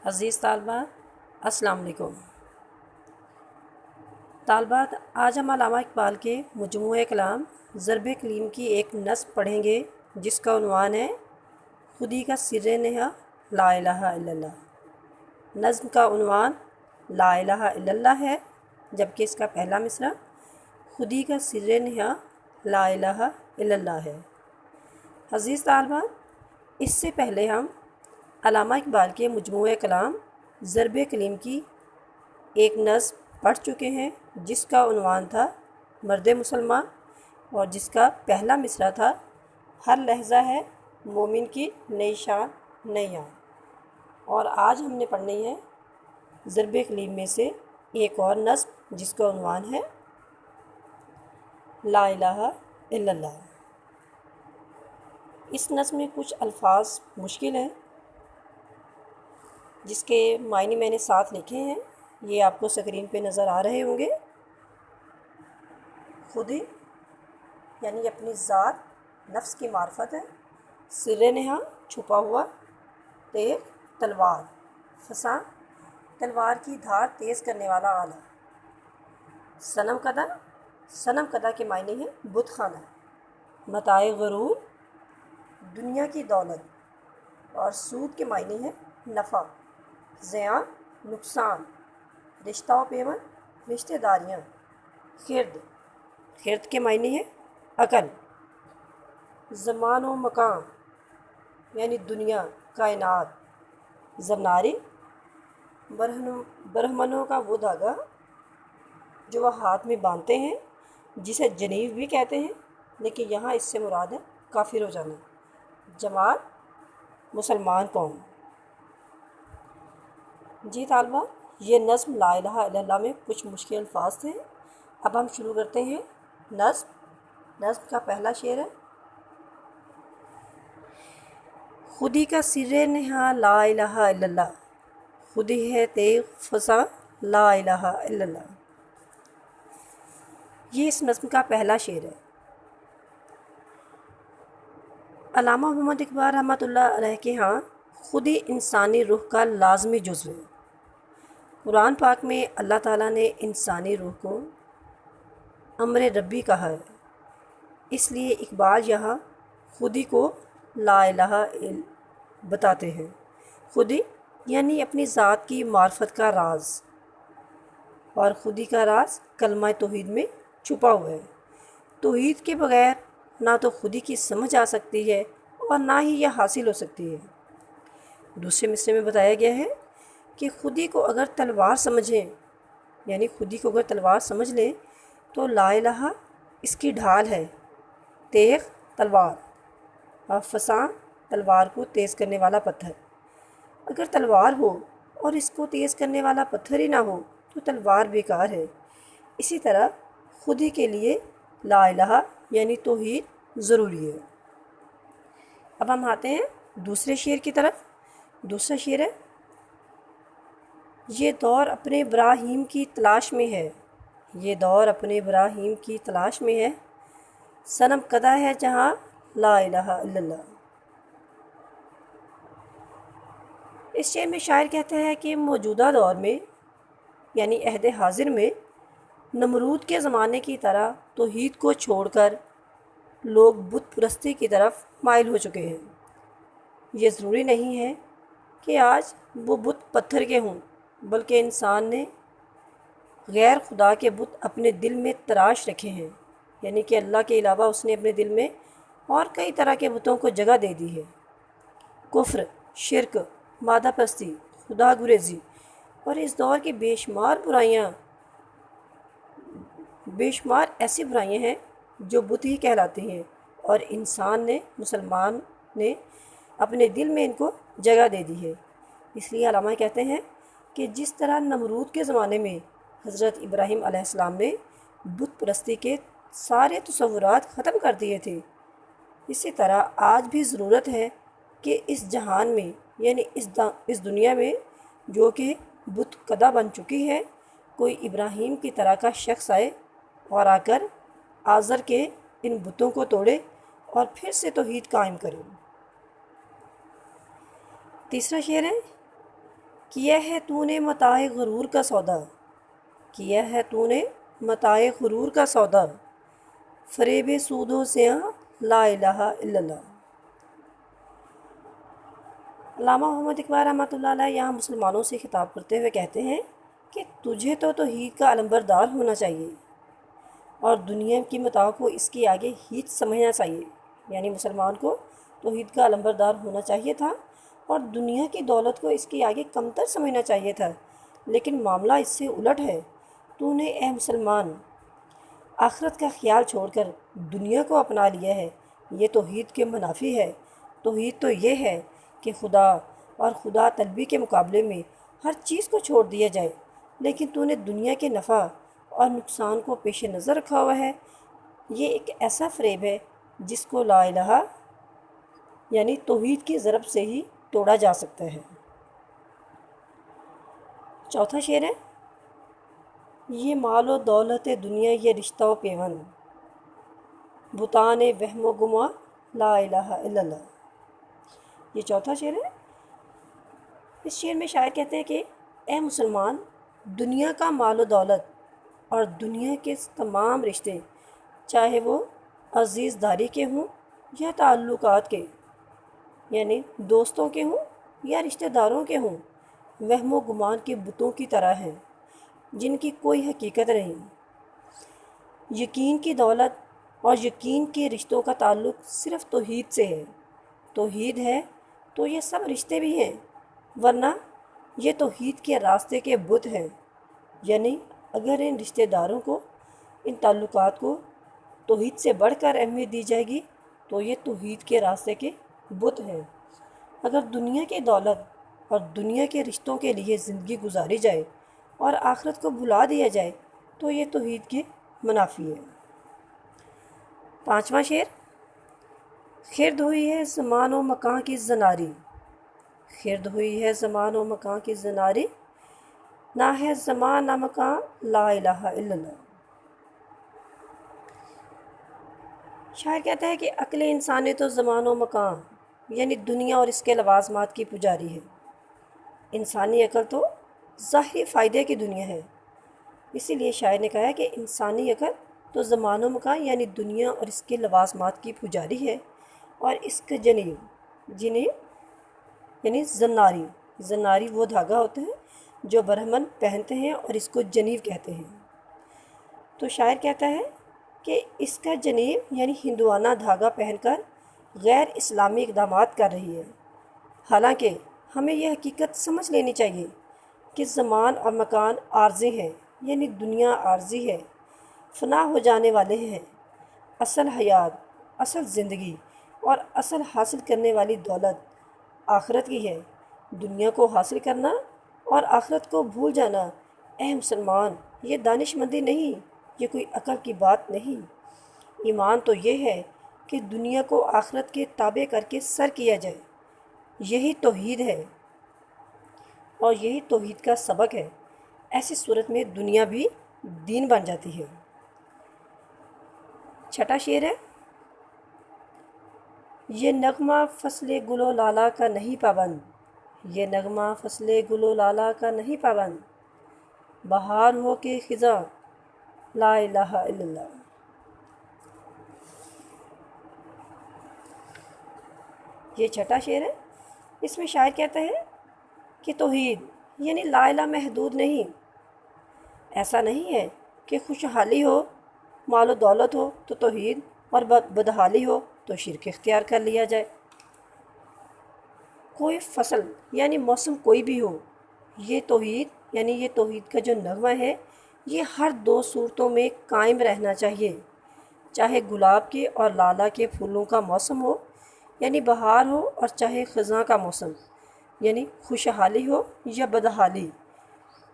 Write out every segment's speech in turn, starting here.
عزیز طالبات السلام علیکم۔ طالبات آج ہم علامہ اقبال کے مجموعہ کلام ضرب کلیم کی ایک نظم پڑھیں گے جس کا عنوان ہے خودی کا سر نہا لا الہ الا اللہ۔ نظم کا عنوان لا الہ الا اللہ ہے، جبکہ اس کا پہلا مصرع خودی کا سر نہا لا الہ الا اللہ ہے۔ عزیز طالبات، اس سے پہلے ہم علامہ اقبال کے مجموعہ کلام ضرب کلیم کی ایک نظم پڑھ چکے ہیں جس کا عنوان تھا مرد مسلمان، اور جس کا پہلا مصرع تھا ہر لحظہ ہے مومن کی نئی شان نئی آن۔ اور آج ہم نے پڑھنی ہے ضرب کلیم میں سے ایک اور نظم جس کا عنوان ہے لا الہ الا اللہ۔ اس نظم میں کچھ الفاظ مشکل ہیں جس کے معنی میں نے ساتھ لکھے ہیں، یہ آپ کو اسکرین پہ نظر آ رہے ہوں گے۔ خودی یعنی اپنی ذات نفس کی معرفت ہے، سر نہا چھپا ہوا، تیغ تلوار، فساں تلوار کی دھار تیز کرنے والا آلہ، صنم کدہ کے معنی ہے بت خانہ، متاع غرور دنیا کی دولت، اور سود کے معنی ہے نفع، زیاں نقصان، رشتہ و پیوند رشتہ داریاں، خرد کے معنی ہے عقل، زمان و مکان یعنی دنیا کائنات، زناری برہمنوں کا وہ دھاگا جو وہ ہاتھ میں باندھتے ہیں جسے جنیو بھی کہتے ہیں، لیکن یہاں اس سے مراد ہے کافر ہو جانا، جماعت مسلمان قوم۔ جی طالبہ، یہ نظم لا الہ الا اللہ میں کچھ مشکل الفاظ تھے۔ اب ہم شروع کرتے ہیں نظم کا پہلا شعر ہے خودی کا سر نہا لا الہ الا اللہ، خودی ہے تیغ فساں لا الہ الا اللہ۔ یہ اس نظم کا پہلا شعر ہے۔ علامہ محمد اقبال رحمۃ اللہ علیہ کے ہاں خودی انسانی روح کا لازمی جزو ہے۔ قرآن پاک میں اللہ تعالیٰ نے انسانی روح کو امر ربی کہا ہے، اس لیے اقبال یہاں خودی کو لا الہ بتاتے ہیں۔ خودی یعنی اپنی ذات کی معرفت کا راز، اور خودی کا راز کلمہ توحید میں چھپا ہوا ہے۔ توحید کے بغیر نہ تو خودی کی سمجھ آ سکتی ہے اور نہ ہی یہ حاصل ہو سکتی ہے۔ دوسرے مصرعے میں بتایا گیا ہے کہ خودی کو اگر تلوار سمجھیں، یعنی خودی کو اگر تلوار سمجھ لیں تو لا الہ اس کی ڈھال ہے، تیغ تلوار، اور فساں تلوار کو تیز کرنے والا پتھر۔ اگر تلوار ہو اور اس کو تیز کرنے والا پتھر ہی نہ ہو تو تلوار بیکار ہے۔ اسی طرح خودی کے لیے لا الہ یعنی توحید ضروری ہے۔ اب ہم آتے ہیں دوسرے شعر کی طرف۔ دوسرا شعر ہے یہ دور اپنے ابراہیم کی تلاش میں ہے، یہ دور اپنے ابراہیم کی تلاش میں ہے، صنم کدہ ہے جہاں لا الہ الا اللہ۔ اس شعر میں شاعر کہتا ہے کہ موجودہ دور میں یعنی عہد حاضر میں نمرود کے زمانے کی طرح توحید کو چھوڑ کر لوگ بت پرستی کی طرف مائل ہو چکے ہیں۔ یہ ضروری نہیں ہے کہ آج وہ بت پتھر کے ہوں، بلکہ انسان نے غیر خدا کے بت اپنے دل میں تراش رکھے ہیں، یعنی کہ اللہ کے علاوہ اس نے اپنے دل میں اور کئی طرح کے بتوں کو جگہ دے دی ہے۔ کفر، شرک، مادہ پرستی، خدا گریزی اور اس دور کی بے شمار ایسی برائیاں ہیں جو بت ہی کہلاتی ہیں، اور مسلمان نے اپنے دل میں ان کو جگہ دے دی ہے۔ اس لیے علامہ کہتے ہیں کہ جس طرح نمرود کے زمانے میں حضرت ابراہیم علیہ السلام نے بت پرستی کے سارے تصورات ختم کر دیے تھے، اسی طرح آج بھی ضرورت ہے کہ اس جہان میں یعنی اس دنیا میں جو کہ بت کدہ بن چکی ہے، کوئی ابراہیم کی طرح کا شخص آئے اور آ کر آزر کے ان بتوں کو توڑے اور پھر سے توحید قائم کرے۔ تیسرا شعر ہے کیا ہے تو نے متاع غرور کا سودا، کیا ہے تو نے متاع غرور کا سودا، فریب سود و سیاں لا الہ الا اللہ۔ علامہ محمد اقبال رحمۃ اللہ علیہ یہاں مسلمانوں سے خطاب کرتے ہوئے کہتے ہیں کہ تجھے تو توحید کا علمبردار ہونا چاہیے اور دنیا کی متاع کو اس کے آگے ہیچ سمجھنا چاہیے، یعنی مسلمان کو توحید کا علمبردار ہونا چاہیے تھا اور دنیا کی دولت کو اس کے آگے کمتر سمجھنا چاہیے تھا، لیکن معاملہ اس سے الٹ ہے۔ تو نے اے مسلمان آخرت کا خیال چھوڑ کر دنیا کو اپنا لیا ہے، یہ توحید کے منافی ہے۔ توحید تو یہ ہے کہ خدا اور خدا طلبی کے مقابلے میں ہر چیز کو چھوڑ دیا جائے، لیکن تو نے دنیا کے نفع اور نقصان کو پیش نظر رکھا ہوا ہے۔ یہ ایک ایسا فریب ہے جس کو لا الہ یعنی توحید کی ضرب سے ہی توڑا جا سکتا ہے۔ چوتھا شعر ہے، یہ مال و دولت دنیا یہ رشتہ و پیون، بتان وہم و گما لا الہ الا اللہ۔ یہ چوتھا شعر ہے۔ اس شعر میں شاعر کہتے ہیں کہ اے مسلمان، دنیا کا مال و دولت اور دنیا کے تمام رشتے، چاہے وہ عزیز داری کے ہوں یا تعلقات کے، یعنی دوستوں کے ہوں یا رشتہ داروں کے ہوں، وہم و گمان کے بتوں کی طرح ہیں جن کی کوئی حقیقت نہیں۔ یقین کی دولت اور یقین کے رشتوں کا تعلق صرف توحید سے ہے۔ توحید ہے تو یہ سب رشتے بھی ہیں، ورنہ یہ توحید کے راستے کے بت ہیں، یعنی اگر ان رشتہ داروں کو، ان تعلقات کو توحید سے بڑھ کر اہمیت دی جائے گی تو یہ توحید کے راستے کے بت ہیں۔ اگر دنیا کی دولت اور دنیا کے رشتوں کے لیے زندگی گزاری جائے اور آخرت کو بھلا دیا جائے تو یہ توحید کے منافی ہے۔ پانچواں شعر، خرد ہوئی ہے زمان و مکان کی زناری، خرد ہوئی ہے زمان و مکان کی زناری، نہ ہے زمان نہ مکان لا الہ الا اللہ۔ شاعر کہتا ہے کہ عقل انسانی تو زمان و مکان یعنی دنیا اور اس کے لوازمات کی پجاری ہے۔ انسانی عقل تو ظاہری فائدے کی دنیا ہے، اسی لیے شاعر نے کہا ہے کہ انسانی عقل تو زمان و مکان یعنی دنیا اور اس کے لوازمات کی پجاری ہے، اور اس کا جنیب یعنی زناری، زناری وہ دھاگا ہوتا ہے جو برہمن پہنتے ہیں اور اس کو جنیب کہتے ہیں۔ تو شاعر کہتا ہے کہ اس کا جنیب یعنی ہندوانہ دھاگا پہن کر غیر اسلامی اقدامات کر رہی ہے، حالانکہ ہمیں یہ حقیقت سمجھ لینی چاہیے کہ زمان اور مکان عارضی ہیں، یعنی دنیا عارضی ہے، فنا ہو جانے والے ہیں۔ اصل حیات، اصل زندگی اور اصل حاصل کرنے والی دولت آخرت کی ہے۔ دنیا کو حاصل کرنا اور آخرت کو بھول جانا اے مسلمان یہ دانش مندی نہیں، یہ کوئی عقل کی بات نہیں۔ ایمان تو یہ ہے کہ دنیا کو آخرت کے تابع کر کے سر کیا جائے، یہی توحید ہے اور یہی توحید کا سبق ہے۔ ایسی صورت میں دنیا بھی دین بن جاتی ہے۔ چھٹا شعر ہے، یہ نغمہ فصل گل و لالا کا نہیں پابند، یہ نغمہ فصل گل و لالا کا نہیں پابند، بہار ہو کے خزاں لا الہ الا اللہ۔ یہ چھٹا شعر ہے۔ اس میں شاعر کہتا ہے کہ توحید یعنی لا الہ محدود نہیں، ایسا نہیں ہے کہ خوشحالی ہو، مال و دولت ہو تو توحید اور بدحالی ہو تو شرک اختیار کر لیا جائے۔ کوئی فصل یعنی موسم کوئی بھی ہو، یہ توحید یعنی یہ توحید کا جو نغمہ ہے یہ ہر دو صورتوں میں قائم رہنا چاہیے، چاہے گلاب کے اور لالا کے پھولوں کا موسم ہو یعنی بہار ہو، اور چاہے خزاں کا موسم یعنی خوشحالی ہو یا بدحالی،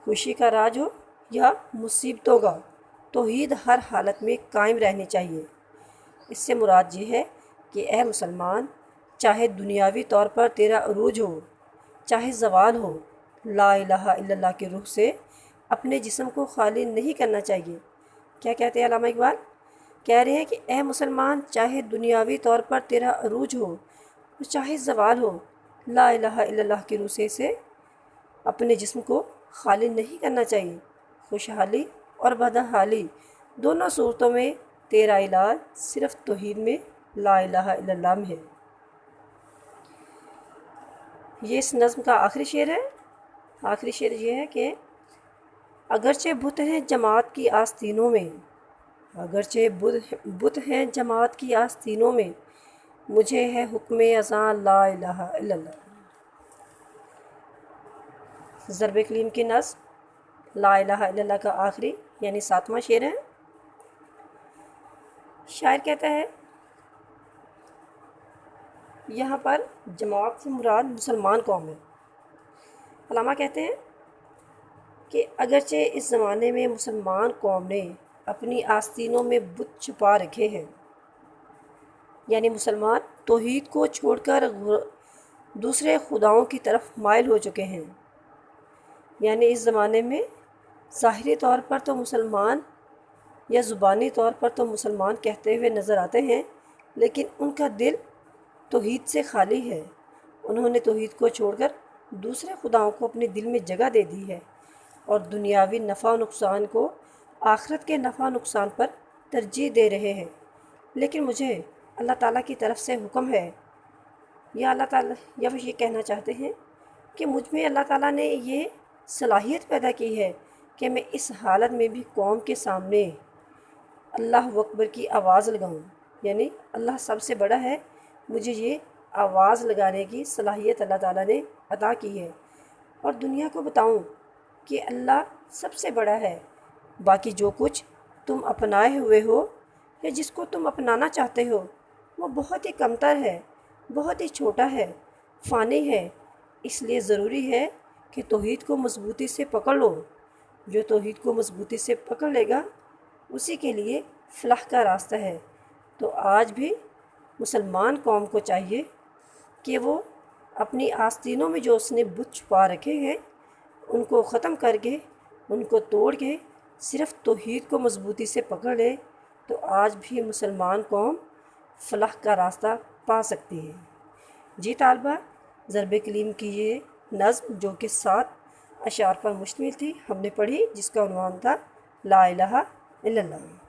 خوشی کا راج ہو یا مصیبتوں کا، توحید ہر حالت میں قائم رہنی چاہیے۔ اس سے مراد یہ ہے کہ اے مسلمان، چاہے دنیاوی طور پر تیرا عروج ہو، چاہے زوال ہو، لا الہ الا اللہ کے روح سے اپنے جسم کو خالی نہیں کرنا چاہیے۔ کیا کہتے ہیں علامہ اقبال؟ کہہ رہے ہیں کہ اے مسلمان، چاہے دنیاوی طور پر تیرا عروج ہو اور چاہے زوال ہو، لا الہ الا اللہ کے روح سے اپنے جسم کو خالی نہیں کرنا چاہیے۔ خوشحالی اور بدحالی دونوں صورتوں میں تیرا علاج صرف توحید میں لا الہ الا اللہ میں ہے۔ یہ اس نظم کا آخری شعر ہے۔ آخری شعر یہ ہے کہ اگرچہ بت ہیں جماعت کی آستینوں میں، اگرچہ بت ہیں جماعت کی آستینوں میں، مجھے ہے حکم اذاں لا الہ الا اللہ۔ ضرب کلیم کی نظم لا الہ الا اللہ کا آخری یعنی 7واں شعر ہے۔ شاعر کہتا ہے، یہاں پر جماعت سے مراد مسلمان قوم ہے۔ علامہ کہتے ہیں کہ اگرچہ اس زمانے میں مسلمان قوم نے اپنی آستینوں میں بت چھپا رکھے ہیں، یعنی مسلمان توحید کو چھوڑ کر دوسرے خداؤں کی طرف مائل ہو چکے ہیں۔ یعنی اس زمانے میں ظاہری طور پر تو مسلمان یا زبانی طور پر تو مسلمان کہتے ہوئے نظر آتے ہیں، لیکن ان کا دل توحید سے خالی ہے۔ انہوں نے توحید کو چھوڑ کر دوسرے خداؤں کو اپنے دل میں جگہ دے دی ہے اور دنیاوی نفع و نقصان کو آخرت کے نفع و نقصان پر ترجیح دے رہے ہیں۔ لیکن مجھے اللہ تعالیٰ کی طرف سے حکم ہے، یا اللہ تعالیٰ یا وہ یہ کہنا چاہتے ہیں کہ مجھ میں اللہ تعالیٰ نے یہ صلاحیت پیدا کی ہے کہ میں اس حالت میں بھی قوم کے سامنے اللہ اکبر کی آواز لگاؤں، یعنی اللہ سب سے بڑا ہے، مجھے یہ آواز لگانے کی صلاحیت اللہ تعالیٰ نے عطا کی ہے اور دنیا کو بتاؤں کہ اللہ سب سے بڑا ہے۔ باقی جو کچھ تم اپنائے ہوئے ہو یا جس کو تم اپنانا چاہتے ہو وہ بہت ہی کمتر ہے، بہت ہی چھوٹا ہے، فانی ہے۔ اس لیے ضروری ہے کہ توحید کو مضبوطی سے پکڑ لو۔ جو توحید کو مضبوطی سے پکڑ لے گا اسی کے لیے فلاح کا راستہ ہے۔ تو آج بھی مسلمان قوم کو چاہیے کہ وہ اپنی آستینوں میں جو اس نے بت چھپا رکھے ہیں ان کو ختم کر کے، ان کو توڑ کے صرف توحید کو مضبوطی سے پکڑ لے، تو آج بھی مسلمان قوم فلاح کا راستہ پا سکتی ہے۔ جی طالبہ، ضرب کلیم کی یہ نظم جو کہ 7 اشعار پر مشتمل تھی ہم نے پڑھی، جس کا عنوان تھا لا الہ الا اللہ۔